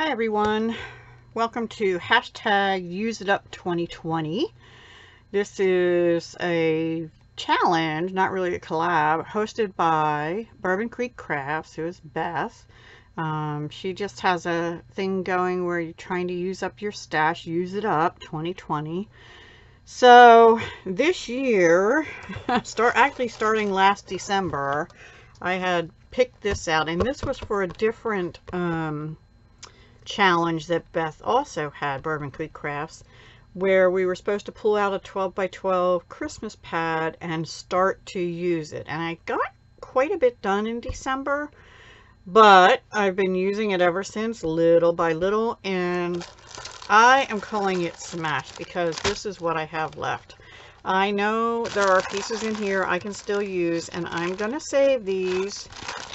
Hi everyone, welcome to #UseItUp2020. This is a challenge, not really a collab, hosted by Bourbon Creek Crafts, who is Beth. She just has a thing going where you're trying to use up your stash, use it up 2020. So this year, starting last December, I had picked this out, and this was for a different challenge that Beth also had, Bourbon Creek Crafts, where we were supposed to pull out a 12 by 12 Christmas pad and start to use it. And I got quite a bit done in December, but I've been using it ever since, little by little, and I am calling it smashed because this is what I have left. I know there are pieces in here I can still use, and I'm gonna save these.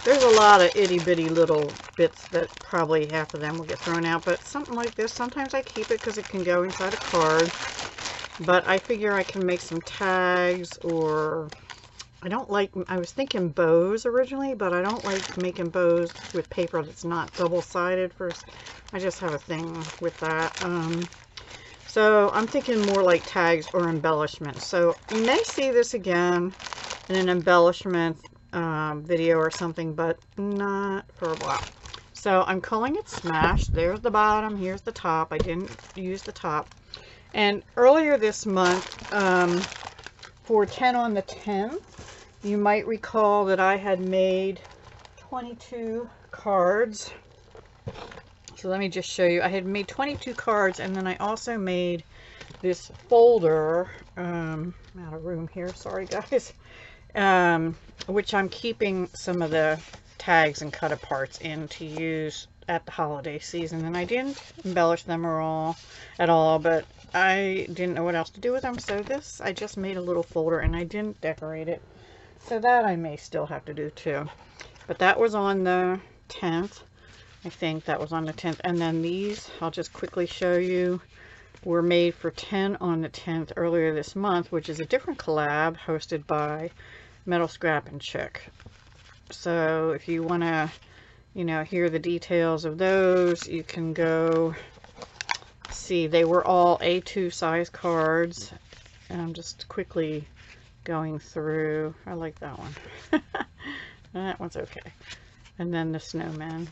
There's a lot of itty-bitty little bits that probably half of them will get thrown out, but something like this, sometimes I keep it because it can go inside a card. But I figure I can make some tags, or I was thinking bows originally, but I don't like making bows with paper that's not double-sided. I just have a thing with that. So I'm thinking more like tags or embellishments. So you may see this again in an embellishment video or something, but not for a while. So I'm calling it smashed. There's the bottom, here's the top. I didn't use the top. And earlier this month, for 10 on the 10th, you might recall that I had made 22 cards. So let me just show you. I had made 22 cards, and then I also made this folder. I'm out of room here, sorry guys. Which I'm keeping some of the tags and cut aparts in to use at the holiday season. And I didn't embellish them at all, but I didn't know what else to do with them. So this, I just made a little folder and I didn't decorate it. So that I may still have to do too. But that was on the 10th. I think that was on the 10th. And then these, I'll just quickly show you, were made for 10 on the 10th earlier this month, which is a different collab hosted by Metal Scrap and Chick. So if you want to, hear the details of those, you can go see. They were all A2 size cards. And I'm just quickly going through. I like that one. That one's okay. And then the snowman.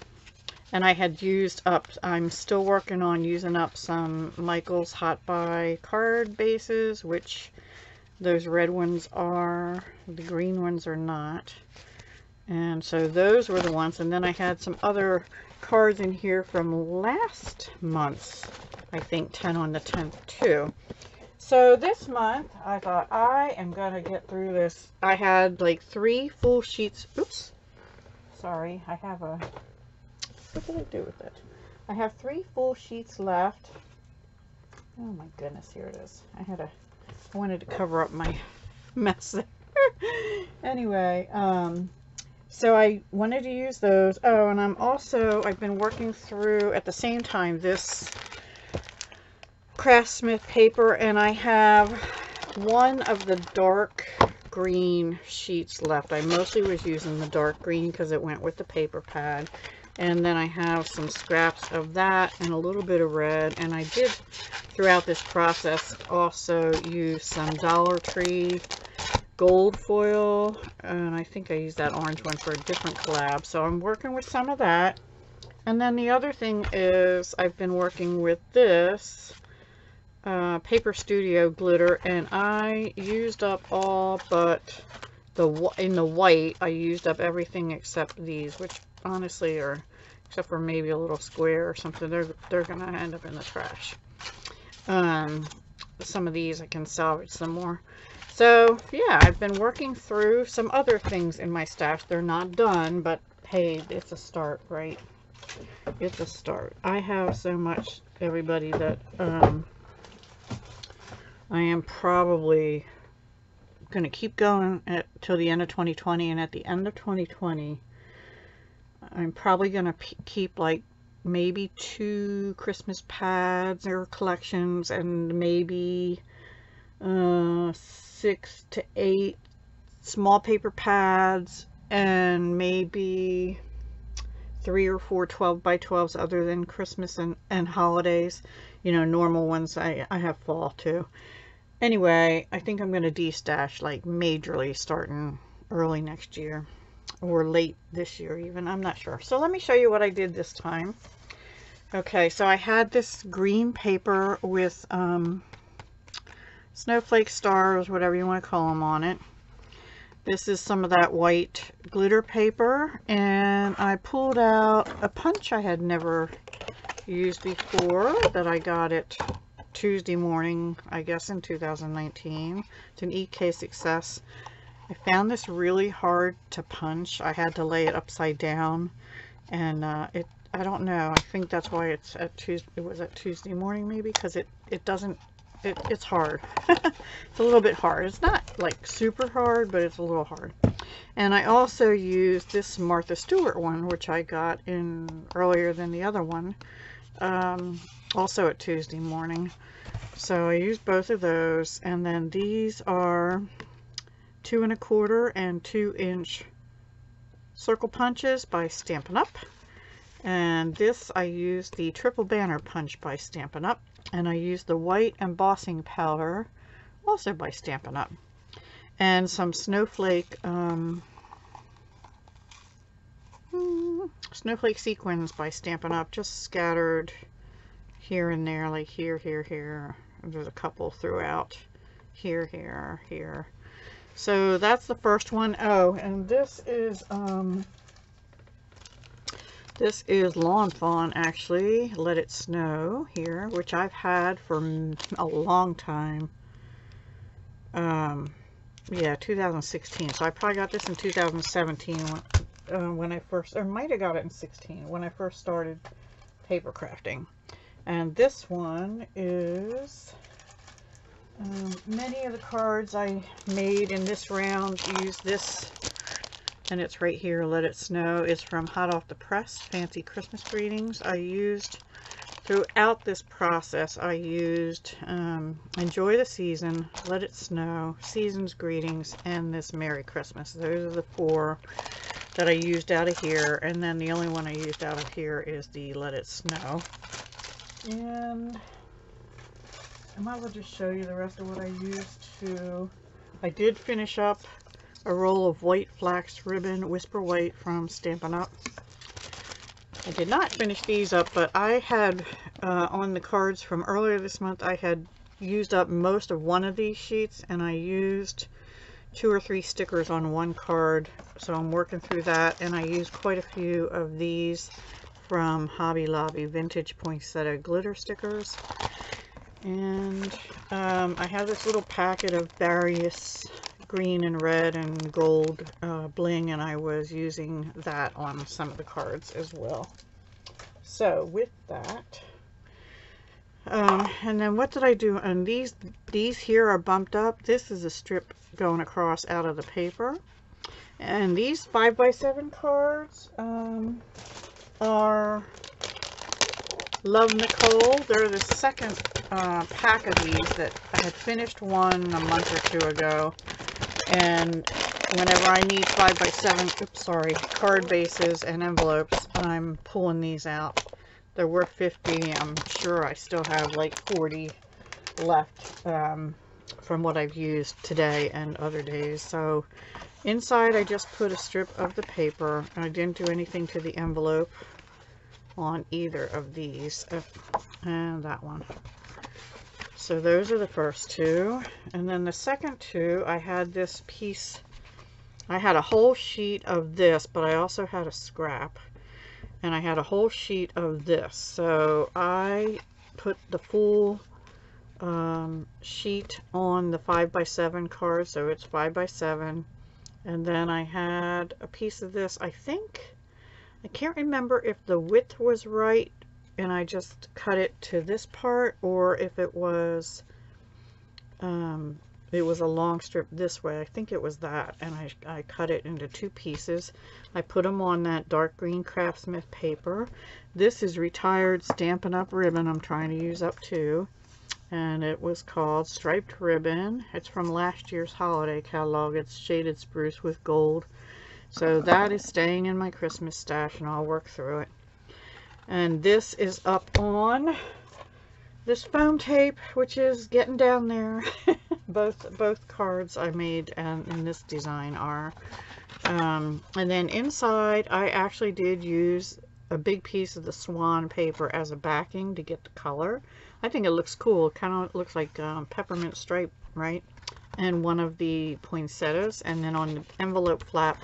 And I had used up, I'm still working on using up some Michael's Hot Buy card bases, which those red ones are, the green ones are not. And so those were the ones. And then I had some other cards in here from last month's, I think 10 on the 10th too. So this month I thought I am gonna get through this. I had like 3 full sheets. Oops, sorry, I have a, what did I do with it? I have 3 full sheets left. Oh my goodness, here it is. I wanted to cover up my mess there. Anyway, so I wanted to use those. Oh, and I've been working through at the same time this Craftsmith paper, and I have one of the dark green sheets left. I mostly was using the dark green because it went with the paper pad. And then I have some scraps of that and a little bit of red. And I did, throughout this process, also use some Dollar Tree gold foil. And I think I used that orange one for a different collab. So I'm working with some of that. And then the other thing is I've been working with this Paper Studio glitter. And I used up all but in the white, I used up everything except these, which honestly are, except for maybe a little square or something, they're gonna end up in the trash. Some of these I can salvage some more. So yeah, I've been working through some other things in my stash. They're not done, but hey, it's a start, right? It's a start. I have so much, everybody, that I am probably going to keep going till the end of 2020, and at the end of 2020 I'm probably going to keep like maybe 2 Christmas pads or collections, and maybe 6 to 8 small paper pads, and maybe 3 or 4 12x12s other than Christmas and holidays. You know, normal ones. I have fall too. Anyway, I think I'm going to de-stash like majorly starting early next year or late this year even. I'm not sure. So let me show you what I did this time. Okay, so I had this green paper with snowflake stars, whatever you want to call them, on it. This is some of that white glitter paper, and I pulled out a punch I had never used before that I got it Tuesday morning, I guess in 2019. It's an EK Success. I found this really hard to punch. I had to lay it upside down, and I don't know, I think that's why it's at Tuesday. It was at Tuesday morning maybe, because it doesn't, it's hard. It's a little bit hard. It's not like super hard, but it's a little hard. And I also used this Martha Stewart one, which I got in earlier than the other one, also at Tuesday morning. So I used both of those, and then these are 2 1/4 and 2-inch circle punches by Stampin' Up. And this I used the triple banner punch by Stampin' Up, and I used the white embossing powder also by Stampin' Up, and some snowflake snowflake sequins by Stampin' Up, just scattered here and there, like here, here, here. There's a couple throughout, here, here, here. So that's the first one. Oh, and this is Lawn Fawn, actually, Let It Snow here, which I've had for a long time. Yeah, 2016. So I probably got this in 2017 when I first, or might have got it in 16 when I first started paper crafting. And this one is many of the cards I made in this round use this, and it's right here, Let It Snow. It's from Hot Off the Press, Fancy Christmas Greetings. I used, throughout this process, I used Enjoy the Season, Let It Snow, Season's Greetings, and this Merry Christmas. Those are the 4 that I used out of here, and then the only one I used out of here is the Let It Snow. And I might as well just show you the rest of what I used to. I did finish up a roll of white flax ribbon, Whisper White, from Stampin' Up. I did not finish these up, but I had on the cards from earlier this month, I had used up most of one of these sheets, and I used 2 or 3 stickers on one card, so I'm working through that. And I used quite a few of these from Hobby Lobby, vintage poinsettia glitter stickers. And I have this little packet of various green and red and gold bling, and I was using that on some of the cards as well. So with that, and then what did I do? And these here are bumped up. This is a strip going across out of the paper, and these 5x7 cards are Love, Nicole. They're the second pack of these. That I had finished one a month or 2 ago, and whenever I need 5x7 card bases and envelopes, I'm pulling these out. They're worth 50. I'm sure I still have like 40 left from what I've used today and other days. So inside I just put a strip of the paper. I didn't do anything to the envelope on either of these, and that one. So those are the first 2, and then the second 2, I had this piece. I had a whole sheet of this, but I also had a scrap, and I had a whole sheet of this. So I put the full sheet on the 5x7 card, so it's 5x7, and then I had a piece of this. I can't remember if the width was right and I just cut it to this part, or if it was a long strip this way. I think it was that, and I cut it into 2 pieces. I put them on that dark green Craftsmith paper. This is retired Stampin' Up ribbon I'm trying to use up too, and it was called Striped Ribbon. It's from last year's holiday catalog. It's shaded spruce with gold. So that is staying in my Christmas stash, and I'll work through it. And this is up on this foam tape, which is getting down there. both cards I made and in this design are. And then inside, I actually did use a big piece of the swan paper as a backing to get the color. I think it looks cool. It kind of looks like peppermint stripe, right? And one of the poinsettias. And then on the envelope flap,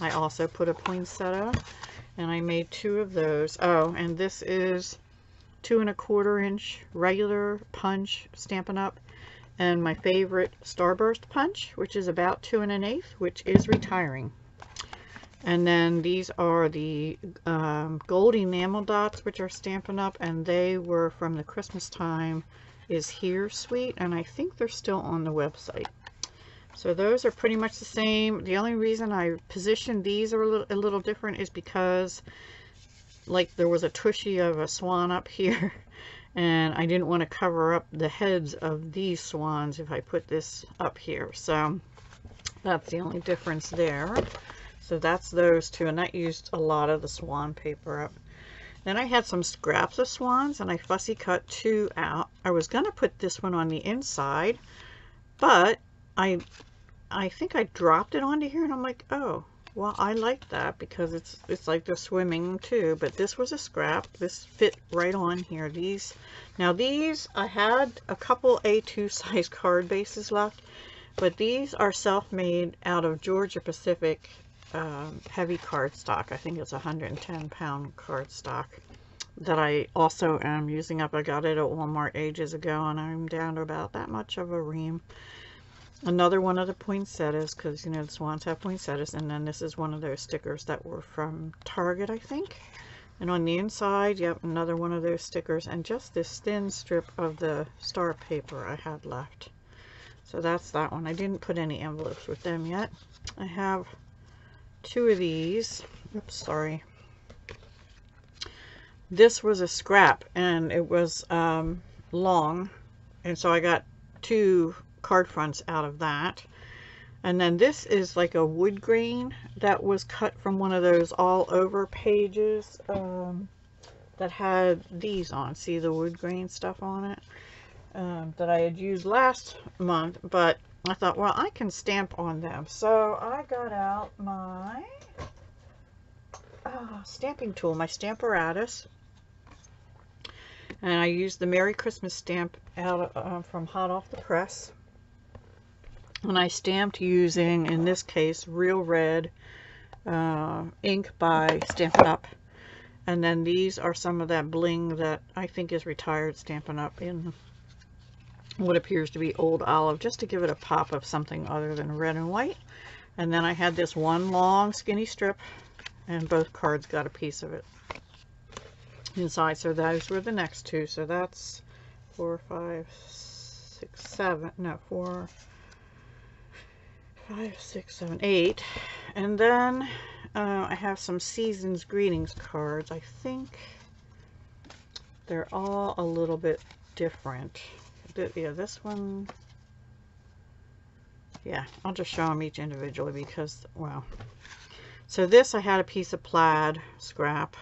I also put a poinsettia. And I made 2 of those. Oh, and this is 2 1/4 inch regular punch Stampin' Up! And my favorite Starburst punch, which is about 2 1/8, which is retiring. And then these are the gold enamel dots, which are Stampin' Up! And they were from the Christmas Time Is Here suite, and I think they're still on the website. So those are pretty much the same. The only reason I positioned these a little different is because, like, there was a tushy of a swan up here, and I didn't want to cover up the heads of these swans if I put this up here. So that's the only difference there. So that's those 2, and that used a lot of the swan paper up. Then I had some scraps of swans, and I fussy cut 2 out. I was going to put this one on the inside, but I think I dropped it onto here, and I'm like, oh, well, I like that because it's like they're swimming too. But this was a scrap. This fit right on here. Now these, I had a couple A2 size card bases left, but these are self-made out of Georgia Pacific heavy cardstock. I think it's 110-pound cardstock that I also am using up. I got it at Walmart ages ago, and I'm down to about that much of a ream. Another one of the poinsettias, because, you know, the swans have poinsettias. And then this is one of those stickers that were from Target, I think. And on the inside, yep, another one of those stickers. And just this thin strip of the star paper I had left. So that's that one. I didn't put any envelopes with them yet. I have 2 of these. Oops, sorry. This was a scrap, and it was long. And so I got 2 card fronts out of that. And then this is like a wood grain that was cut from one of those all over pages that had these on. See the wood grain stuff on it that I had used last month, but I thought, well, I can stamp on them. So I got out my stamping tool, my Stamparatus, and I used the Merry Christmas stamp out from hot off the press. And I stamped using, in this case, Real Red ink by Stampin' Up! And then these are some of that bling that I think is retired Stampin' Up! In what appears to be old olive, just to give it a pop of something other than red and white. And then I had this one long skinny strip, and both cards got a piece of it inside. So those were the next 2. So that's 4, 5, 6, 7, no, 4, 5, 6, 7, 8. And then I have some Season's Greetings cards. I think they're all a little bit different. Yeah, this one, yeah, I'll just show them each individually because, well, so this, I had a piece of plaid scrap,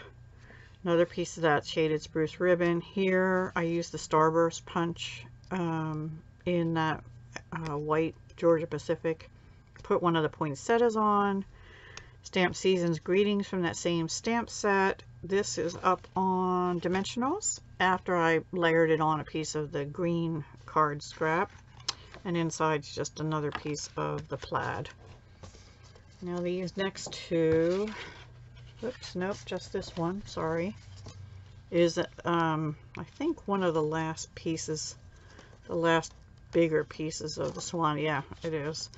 another piece of that shaded spruce ribbon. Here I used the Starburst punch in that white Georgia Pacific. Put one of the poinsettias on, stamped Season's Greetings from that same stamp set. This is up on Dimensionals after I layered it on a piece of the green card scrap, and inside's just another piece of the plaid. Now these next 2, oops, nope, just this one, sorry, is I think one of the last pieces, the last bigger pieces of the swan. Yeah, it is.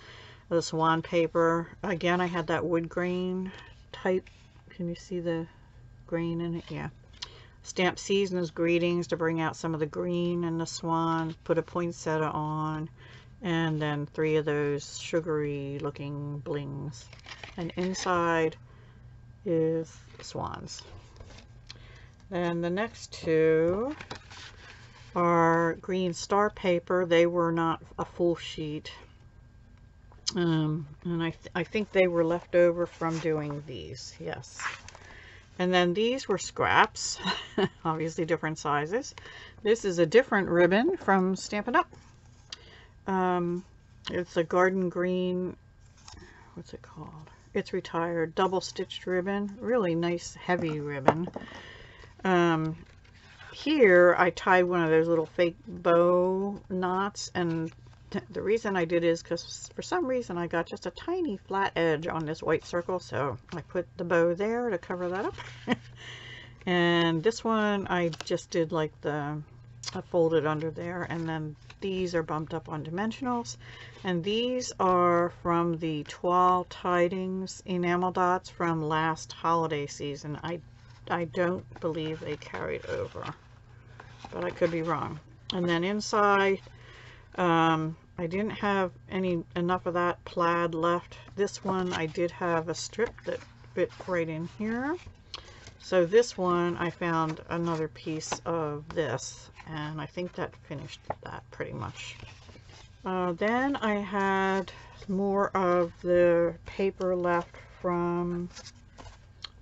The swan paper. Again, I had that wood grain type. Can you see the grain in it? Yeah. Stamp Season's Greetings to bring out some of the green in the swan. Put a poinsettia on. And then 3 of those sugary looking blings. And inside is swans. And the next 2 are green star paper. They were not a full sheet. And I think they were left over from doing these, yes. And then these were scraps, obviously different sizes. This is a different ribbon from Stampin' Up. It's a garden green, what's it called? It's Retired, double stitched ribbon, really nice heavy ribbon. Here I tied one of those little fake bow knots, and the reason I did is because for some reason I got just a tiny flat edge on this white circle, so I put the bow there to cover that up. And this one I just did like I folded under there, and then these are bumped up on dimensionals, and these are from the Toile Tidings enamel dots from last holiday season. I don't believe they carried over, but I could be wrong. And then inside, I didn't have enough of that plaid left. This one I did have a strip that fit right in here. So this one I found another piece of this, and I think that finished that pretty much. Then I had more of the paper left from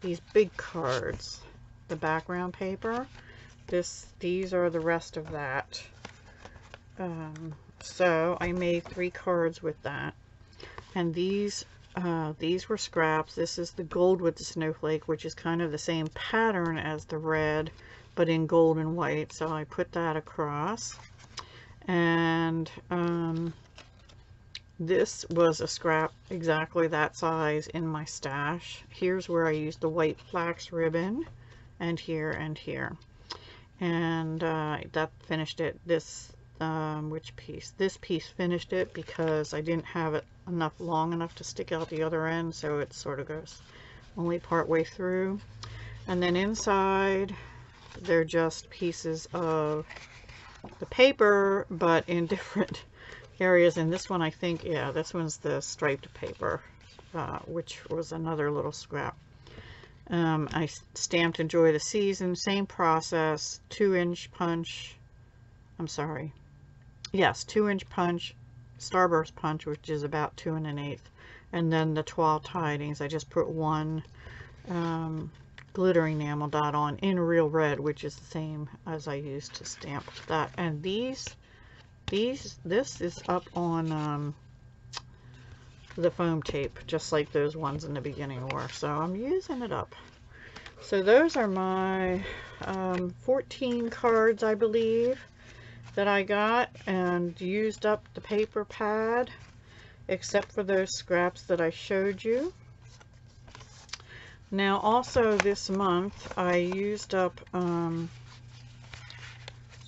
these big cards, the background paper. These are the rest of that. So I made 3 cards with that, and these were scraps. This is the gold with the snowflake, which is kind of the same pattern as the red, but in gold and white. So I put that across, and this was a scrap exactly that size in my stash. Here's where I used the white flax ribbon, and here and here, and that finished it. Which piece? This piece finished it because I didn't have it long enough to stick out the other end, so it sort of goes only part way through. And then inside, they're just pieces of the paper, but in different areas. And this one, I think, yeah, this one's the striped paper, which was another little scrap. I stamped Enjoy the Season, same process, 2-inch punch. I'm sorry. Yes, 2-inch punch, starburst punch, which is about 2 1/8, and then the Toile Tidings. I just put one glittering enamel dot on in real red, which is the same as I used to stamp that. And this is up on the foam tape, just like those ones in the beginning were. So I'm using it up. So those are my 14 cards, I believe, that I got, and used up the paper pad, except for those scraps that I showed you. Now also this month I used up, so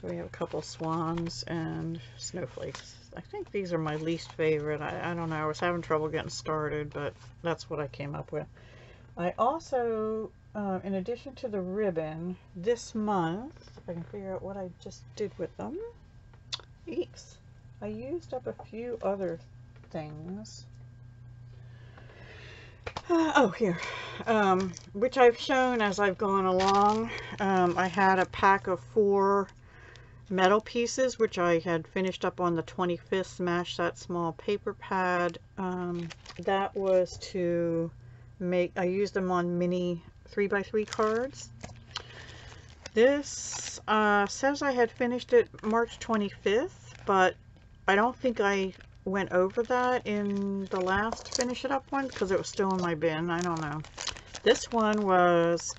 we have a couple swans and snowflakes. I think these are my least favorite. I don't know, I was having trouble getting started, but that's what I came up with. I also, in addition to the ribbon, this month, if I can figure out what I just did with them, eeps, I used up a few other things. Here, which I've shown as I've gone along. I had a pack of 4 metal pieces, which I had finished up on the 25th, smashed that small paper pad. That was to make, I used them on mini 3x3 cards. This says I had finished it March 25th, but I don't think I went over that in the last Finish It Up one because it was still in my bin. I don't know. This one was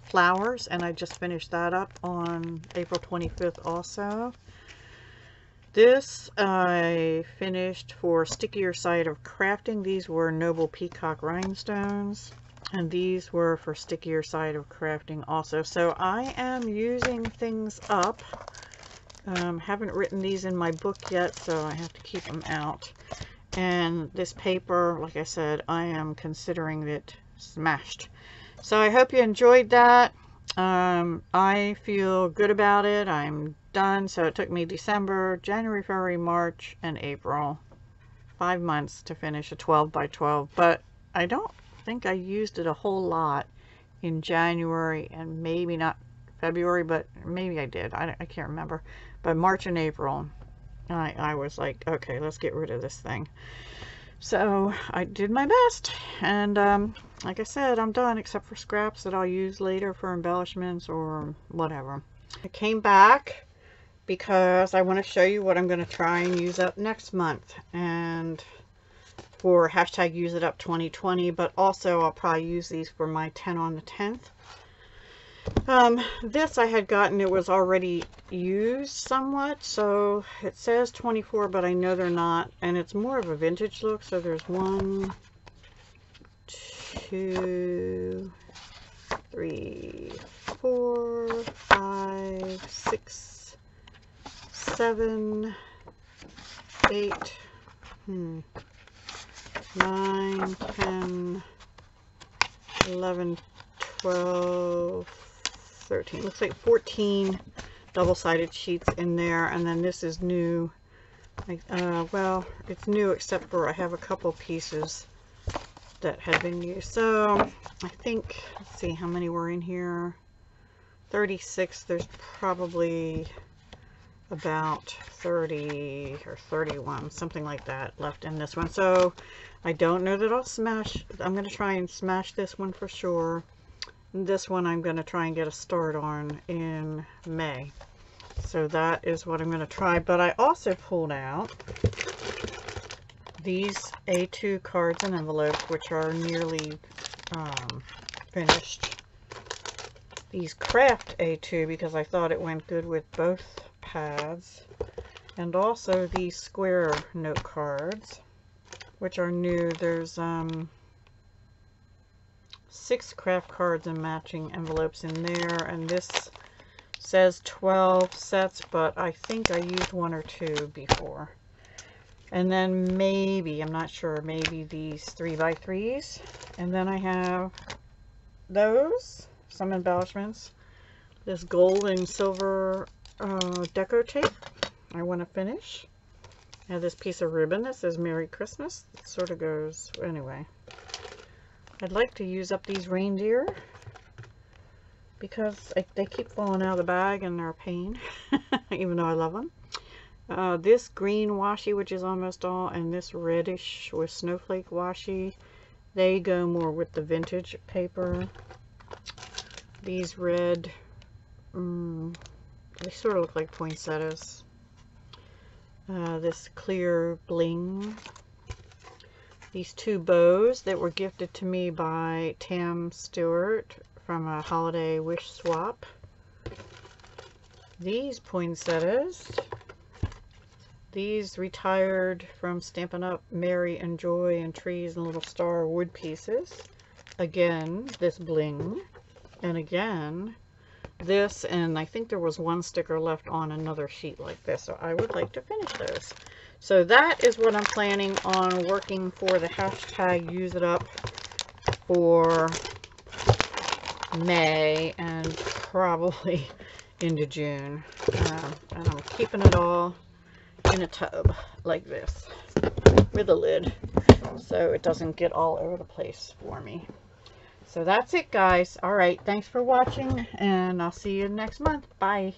flowers, and I just finished that up on April 25th also. This I finished for Stickier Side of Crafting. These were Noble Peacock Rhinestones, and these were for Stickier Side of Crafting also. So I am using things up. Haven't written these in my book yet, so I have to keep them out. And this paper, like I said, I am considering it smashed. So I hope you enjoyed that. I feel good about it. I'm done. So it took me December, January, February, March, and April. 5 months to finish a 12x12. But I don't think I used it a whole lot in January, and maybe not February, but maybe I did. I can't remember. But March and April, I was like, okay, let's get rid of this thing. So I did my best, and like I said, I'm done except for scraps that I'll use later for embellishments or whatever. I came back because I want to show you what I'm going to try and use up next month, and for hashtag use it up 2020, but also I'll probably use these for my 10 on the 10th. This I had gotten, it was already used somewhat, so it says 24, but I know they're not, and it's more of a vintage look. So there's 1, 2, 3, 4, 5, 6, 7, 8, 9, 10, 11, 12, 13. Looks like 14 double-sided sheets in there, and then this is new. Well, it's new except for I have a couple pieces that had been used. So I think, let's see how many were in here. 36. There's probably about 30 or 31, something like that, left in this one. So I don't know that I'll smash. I'm going to try and smash this one for sure. This one I'm going to try and get a start on in May. So that is what I'm going to try. But I also pulled out these A2 cards and envelopes, which are nearly finished. These craft A2 because I thought it went good with both pads. And also these square note cards, which are new. There's 6 craft cards and matching envelopes in there, and this says 12 sets, but I think I used 1 or 2 before. And then maybe, I'm not sure, maybe these 3x3s, and then I have those, some embellishments, this gold and silver deco tape I want to finish. I have this piece of ribbon that says Merry Christmas. It sort of goes, anyway. I'd like to use up these reindeer because they keep falling out of the bag and they're a pain, even though I love them. This green washi, which is almost all, and this reddish with snowflake washi, they go more with the vintage paper. These red, they sort of look like poinsettias. This clear bling. These 2 bows that were gifted to me by Tam Stewart from a holiday wish swap. These poinsettias. These retired from Stampin' Up! Mary and Joy and Trees and Little Star wood pieces. Again, this bling. And again, this, and I think there was 1 sticker left on another sheet like this, so I would like to finish those. So that is what I'm planning on working for the hashtag use it up for May and probably into June. And I'm keeping it all in a tub like this with a lid so it doesn't get all over the place for me. So that's it, guys. All right, thanks for watching, and I'll see you next month. Bye.